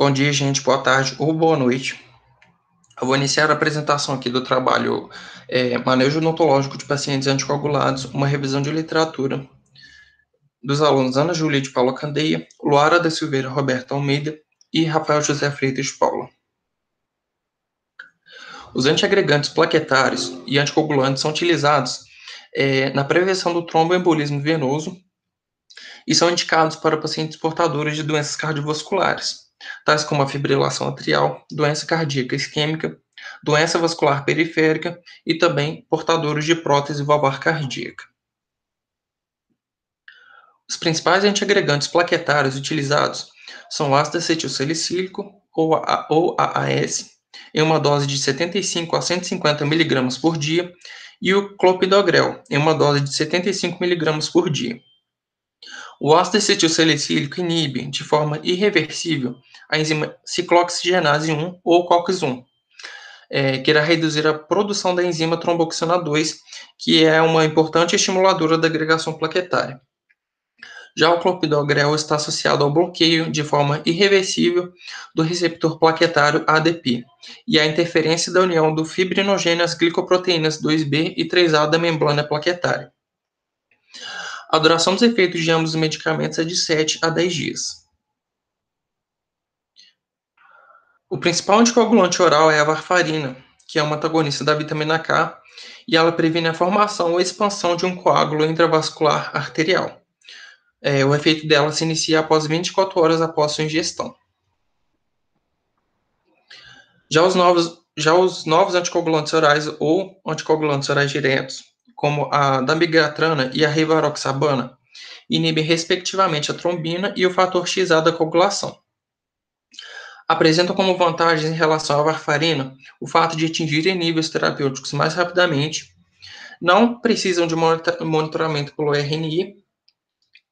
Bom dia, gente, boa tarde ou boa noite. Eu vou iniciar a apresentação aqui do trabalho Manejo Odontológico de Pacientes Anticoagulados, uma revisão de literatura dos alunos Ana Júlia de Paula Candeia, Luara da Silveira Roberta Almeida e Rafael José Freitas de Paula. Os antiagregantes plaquetários e anticoagulantes são utilizados na prevenção do tromboembolismo venoso e são indicados para pacientes portadores de doenças cardiovasculares, tais como a fibrilação atrial, doença cardíaca isquêmica, doença vascular periférica e também portadores de prótese valvar cardíaca. Os principais antiagregantes plaquetários utilizados são o ácido acetilsalicílico, ou AAS, em uma dose de 75 a 150 mg por dia, e o clopidogrel, em uma dose de 75 mg por dia. O ácido acetilsalicílico inibe, de forma irreversível, a enzima ciclooxigenase 1, ou COX-1, que irá reduzir a produção da enzima tromboxana 2, que é uma importante estimuladora da agregação plaquetária. Já o clopidogrel está associado ao bloqueio, de forma irreversível, do receptor plaquetário ADP e à interferência da união do fibrinogênio às glicoproteínas 2B e 3A da membrana plaquetária. A duração dos efeitos de ambos os medicamentos é de 7 a 10 dias. O principal anticoagulante oral é a varfarina, que é uma antagonista da vitamina K, e ela previne a formação ou expansão de um coágulo intravascular arterial. O efeito dela se inicia após 24 horas após sua ingestão. Já os novos anticoagulantes orais ou anticoagulantes orais diretos, como a dabigatrana e a rivaroxabana, inibem respectivamente a trombina e o fator XA da coagulação. Apresentam como vantagens em relação à varfarina o fato de atingirem níveis terapêuticos mais rapidamente, não precisam de monitoramento pelo RNI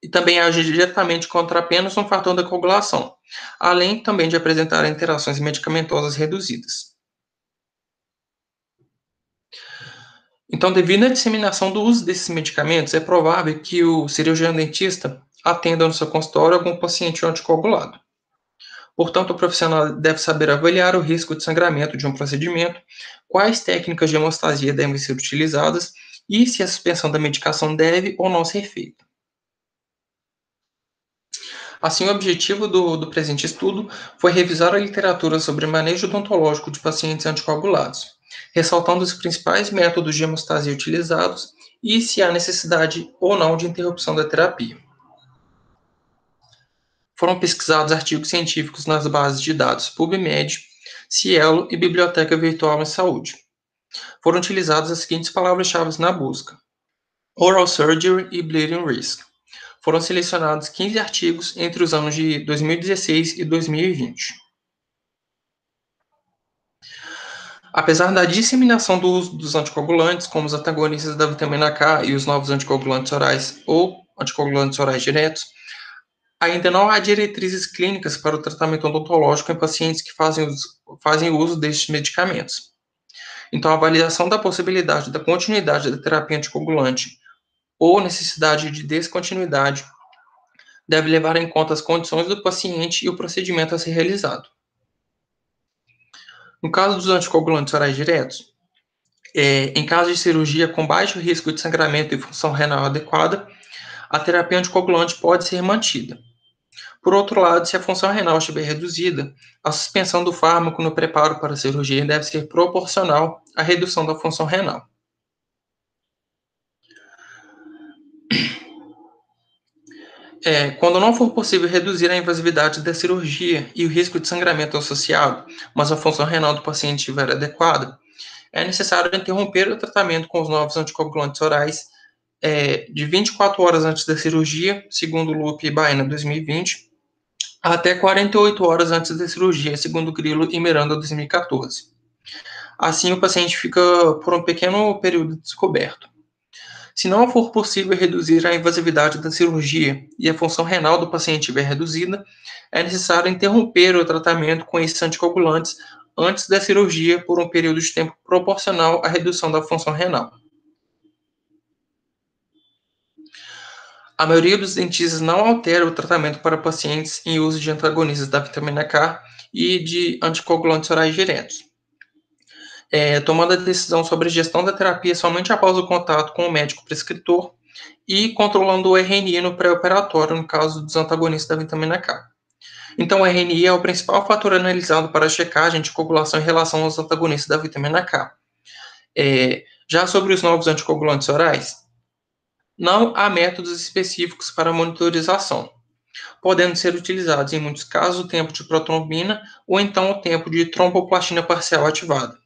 e também agem diretamente contra apenas um fator da coagulação, além também de apresentar interações medicamentosas reduzidas. Então, devido à disseminação do uso desses medicamentos, é provável que o cirurgião dentista atenda no seu consultório algum paciente anticoagulado. Portanto, o profissional deve saber avaliar o risco de sangramento de um procedimento, quais técnicas de hemostasia devem ser utilizadas e se a suspensão da medicação deve ou não ser feita. Assim, o objetivo do presente estudo foi revisar a literatura sobre manejo odontológico de pacientes anticoagulados, ressaltando os principais métodos de hemostasia utilizados e se há necessidade ou não de interrupção da terapia. Foram pesquisados artigos científicos nas bases de dados PubMed, Cielo e Biblioteca Virtual em Saúde. Foram utilizadas as seguintes palavras-chave na busca: Oral Surgery e Bleeding Risk. Foram selecionados 15 artigos entre os anos de 2016 e 2020. Apesar da disseminação do uso dos anticoagulantes, como os antagonistas da vitamina K e os novos anticoagulantes orais ou anticoagulantes orais diretos, ainda não há diretrizes clínicas para o tratamento odontológico em pacientes que fazem uso destes medicamentos. Então, a avaliação da possibilidade da continuidade da terapia anticoagulante ou necessidade de descontinuidade deve levar em conta as condições do paciente e o procedimento a ser realizado. No caso dos anticoagulantes orais diretos, em caso de cirurgia com baixo risco de sangramento e função renal adequada, a terapia anticoagulante pode ser mantida. Por outro lado, se a função renal estiver reduzida, a suspensão do fármaco no preparo para a cirurgia deve ser proporcional à redução da função renal. Quando não for possível reduzir a invasividade da cirurgia e o risco de sangramento associado, mas a função renal do paciente estiver adequada, é necessário interromper o tratamento com os novos anticoagulantes orais de 24 horas antes da cirurgia, segundo o Lupe e Baena 2020, até 48 horas antes da cirurgia, segundo Grillo e Miranda 2014. Assim, o paciente fica por um pequeno período descoberto. Se não for possível reduzir a invasividade da cirurgia e a função renal do paciente estiver reduzida, é necessário interromper o tratamento com esses anticoagulantes antes da cirurgia por um período de tempo proporcional à redução da função renal. A maioria dos dentistas não altera o tratamento para pacientes em uso de antagonistas da vitamina K e de anticoagulantes orais diretos, tomando a decisão sobre a gestão da terapia somente após o contato com o médico prescritor e controlando o RNI no pré-operatório, no caso dos antagonistas da vitamina K. Então, o RNI é o principal fator analisado para a checagem de coagulação em relação aos antagonistas da vitamina K. Já sobre os novos anticoagulantes orais, não há métodos específicos para monitorização, podendo ser utilizados em muitos casos o tempo de protrombina ou então o tempo de tromboplastina parcial ativada.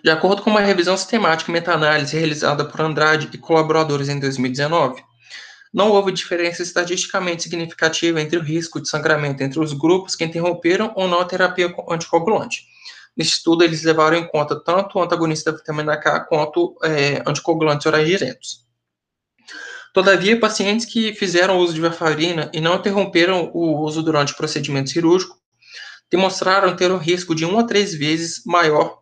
De acordo com uma revisão sistemática e meta-análise realizada por Andrade e colaboradores em 2019, não houve diferença estatisticamente significativa entre o risco de sangramento entre os grupos que interromperam ou não a terapia anticoagulante. Nesse estudo, eles levaram em conta tanto o antagonista da vitamina K quanto anticoagulantes orais diretos. Todavia, pacientes que fizeram uso de warfarina e não interromperam o uso durante o procedimento cirúrgico demonstraram ter um risco de 1 a 3 vezes maior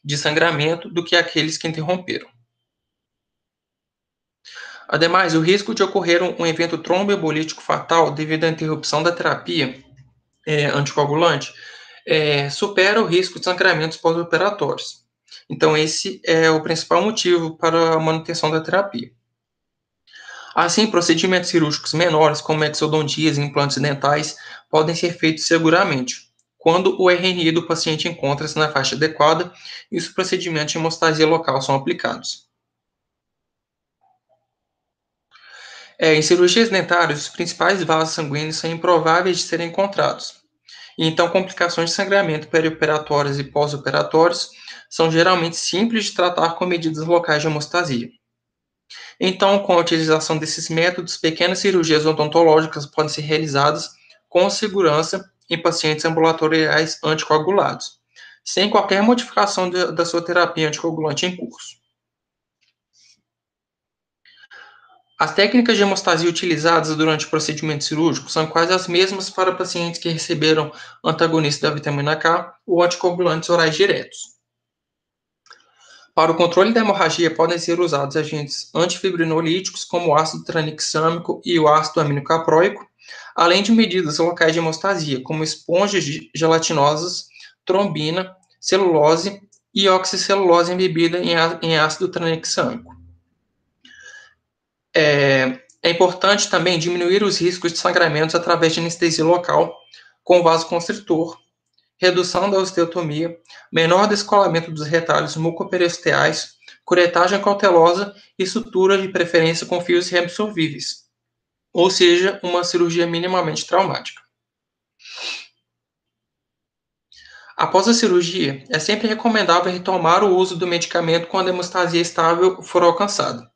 de sangramento do que aqueles que interromperam. Ademais, o risco de ocorrer um evento tromboembolítico fatal devido à interrupção da terapia anticoagulante supera o risco de sangramentos pós-operatórios. Então, esse é o principal motivo para a manutenção da terapia. Assim, procedimentos cirúrgicos menores, como exodontias e implantes dentais, podem ser feitos seguramente, quando o RNI do paciente encontra-se na faixa adequada e os procedimentos de hemostasia local são aplicados. Em cirurgias dentárias, os principais vasos sanguíneos são improváveis de serem encontrados. E então, complicações de sangramento perioperatórios e pós-operatórios são geralmente simples de tratar com medidas locais de hemostasia. Então, com a utilização desses métodos, pequenas cirurgias odontológicas podem ser realizadas com segurança em pacientes ambulatoriais anticoagulados, sem qualquer modificação da sua terapia anticoagulante em curso. As técnicas de hemostasia utilizadas durante o procedimento cirúrgico são quase as mesmas para pacientes que receberam antagonistas da vitamina K ou anticoagulantes orais diretos. Para o controle da hemorragia, podem ser usados agentes antifibrinolíticos, como o ácido tranexâmico e o ácido aminocaproico, além de medidas locais de hemostasia, como esponjas gelatinosas, trombina, celulose e oxicelulose embebida em ácido tranexâmico. É importante também diminuir os riscos de sangramentos através de anestesia local, com vasoconstritor, redução da osteotomia, menor descolamento dos retalhos mucoperiosteais, curetagem cautelosa e sutura de preferência com fios reabsorvíveis, ou seja, uma cirurgia minimamente traumática. Após a cirurgia, é sempre recomendável retomar o uso do medicamento quando a hemostasia estável for alcançada.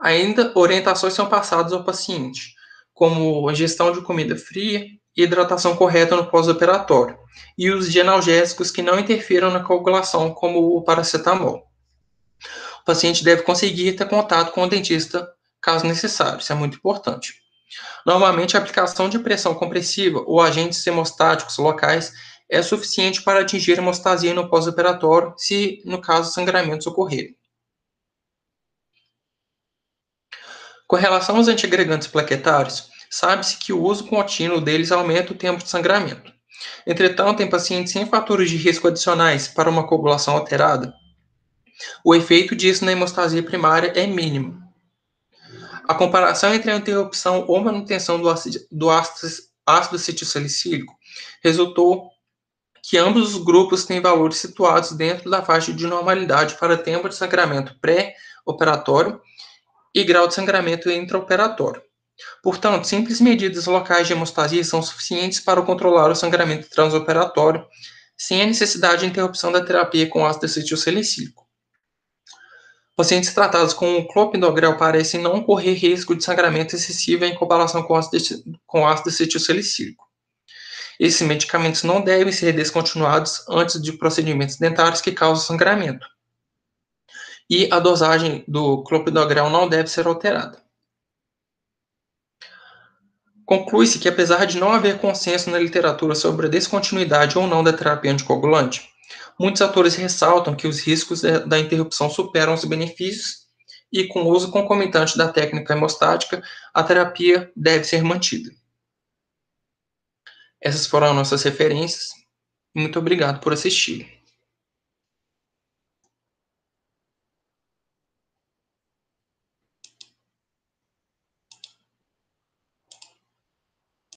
Ainda, orientações são passadas ao paciente, como a ingestão de comida fria e hidratação correta no pós-operatório, e uso de analgésicos que não interfiram na coagulação, como o paracetamol. O paciente deve conseguir ter contato com o dentista, caso necessário, isso é muito importante. Normalmente, a aplicação de pressão compressiva ou agentes hemostáticos locais é suficiente para atingir a hemostasia no pós-operatório, se, no caso, sangramentos ocorrerem. Com relação aos antiagregantes plaquetários, sabe-se que o uso contínuo deles aumenta o tempo de sangramento. Entretanto, em pacientes sem fatores de risco adicionais para uma coagulação alterada, o efeito disso na hemostasia primária é mínimo. A comparação entre a interrupção ou manutenção do ácido acetilsalicílico resultou que ambos os grupos têm valores situados dentro da faixa de normalidade para tempo de sangramento pré-operatório e grau de sangramento intraoperatório. Portanto, simples medidas locais de hemostasia são suficientes para controlar o sangramento transoperatório, sem a necessidade de interrupção da terapia com ácido acetilsalicílico. Pacientes tratados com clopidogrel parecem não correr risco de sangramento excessivo em comparação com ácido acetilsalicílico. Esses medicamentos não devem ser descontinuados antes de procedimentos dentários que causam sangramento. E a dosagem do clopidogrel não deve ser alterada. Conclui-se que, apesar de não haver consenso na literatura sobre a descontinuidade ou não da terapia anticoagulante, muitos autores ressaltam que os riscos da interrupção superam os benefícios e com o uso concomitante da técnica hemostática, a terapia deve ser mantida. Essas foram as nossas referências. Muito obrigado por assistir.